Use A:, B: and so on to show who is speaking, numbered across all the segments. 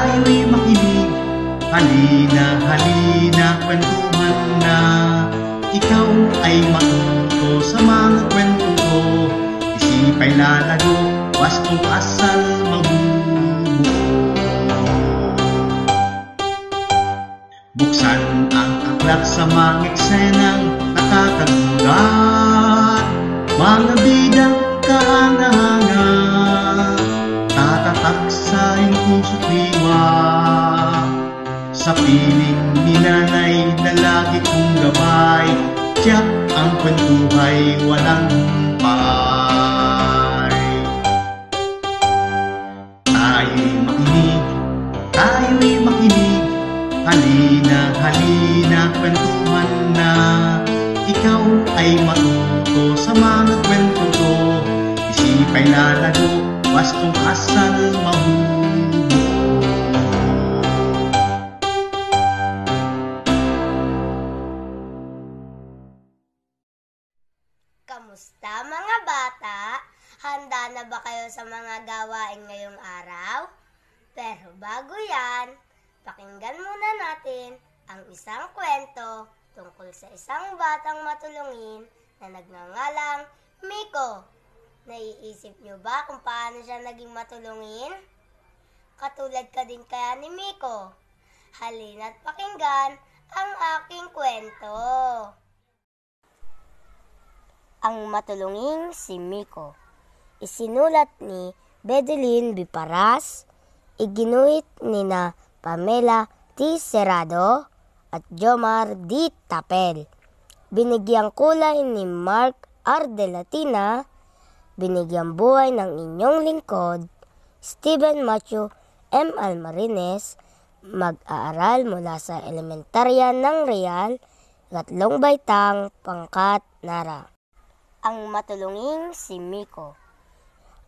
A: tayo'y makinig. Halina, halina, kwentuhan na. Ikaw ay matuto sa mga kwentong ko. Isip ay lalago, wastong asal mabubuo. Buksan ang aklat sa mga eksenang nakakagulat. Mga bidang kahanga-hanga, tatatak sa iyong puso't diwa. Sa piling ni nanay na lagi kong gabay, tiyak ang kwentuhay walang humpay. Tayo'y makinig, tayo'y makinig. Halina, halina, kwentuhan na. Ikaw ay matuto sa mga kwento ko. Isip ay lalago, wastong asal mabubuo.
B: Kamusta mga bata? Handa na ba kayo sa mga gawain ngayong araw? Pero bago yan, pakinggan muna natin ang isang kwento tungkol sa isang batang matulungin na nagngangalang Miko. Naiisip niyo ba kung paano siya naging matulungin? Katulad ka din kaya ni Miko? Halina't pakinggan ang aking kwento. Ang matulunging si Miko. Isinulat ni Bedeline Biparas, iginuhit ni na Pamela T. Serrado at Jomar D. Tapel. Binigyang kulay ni Mark R. De Latina. Binigyang buhay ng inyong lingkod, Stephen Matthew M. Almarines, mag-aaral mula sa elementarya ng Real, Gatlong Baitang, Pangkat, Nara. Ang matulunging si Miko.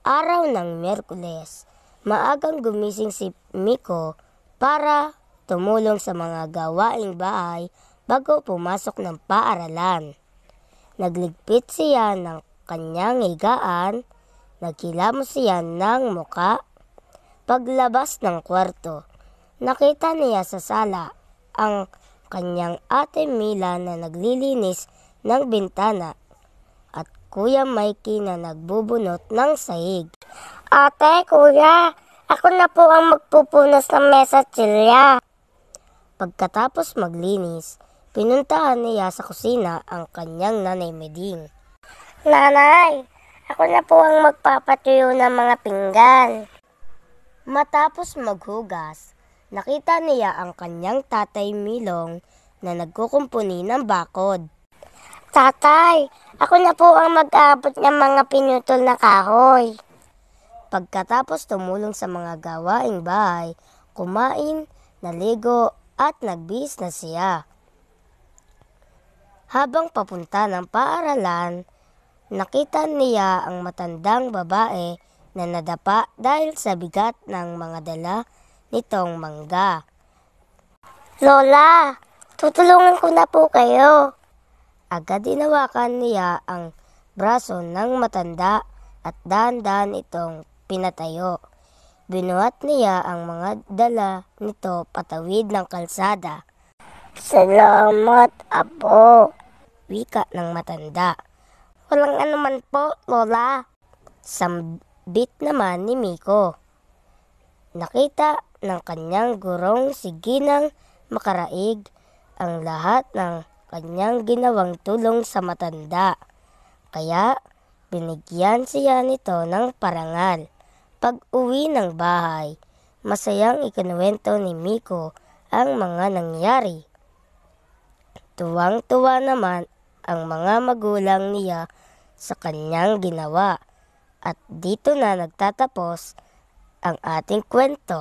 B: Araw ng Miyerkules, maagang gumising si Miko para tumulong sa mga gawaing bahay bago pumasok ng paaralan. Nagligpit siya ng kanyang higaan, naghilamos siya ng muka. Paglabas ng kwarto, nakita niya sa sala ang kanyang ate Mila na naglilinis ng bintana at Kuya Mikey na nagbubunot ng sahig. Ate, kuya, ako na po ang magpupunas ng mesa at tsilya. Pagkatapos maglinis, pinuntahan niya sa kusina ang kanyang nanay Meding. Nanay, ako na po ang magpapatuyo ng mga pinggan. Matapos maghugas, nakita niya ang kanyang tatay Milong na nagkukumpuni ng bakod. Tatay, ako na po ang mag-aabot ng mga pinutol na kahoy. Pagkatapos tumulong sa mga gawaing bahay, kumain, naligo at nagbihis na siya. Habang papunta ng paaralan, nakita niya ang matandang babae na nadapa dahil sa bigat ng mga dala nitong mangga. Lola, tutulungan ko na po kayo. Agad hinawakan niya ang braso ng matanda at dahan-dahan itong pinatayo. Binuhat niya ang mga dala nito patawid ng kalsada. Salamat, Apo, wika ng matanda. Walang anuman po, Lola. Sambit naman ni Miko. Nakita ng kanyang gurong si Ginang Makaraig ang lahat ng kanyang ginawang tulong sa matanda. Kaya binigyan siya nito ng parangal. Pag-uwi ng bahay, masayang ikinuwento ni Miko ang mga nangyari. Tuwang-tuwa naman ang mga magulang niya sa kanyang ginawa. At dito na nagtatapos ang ating kwento.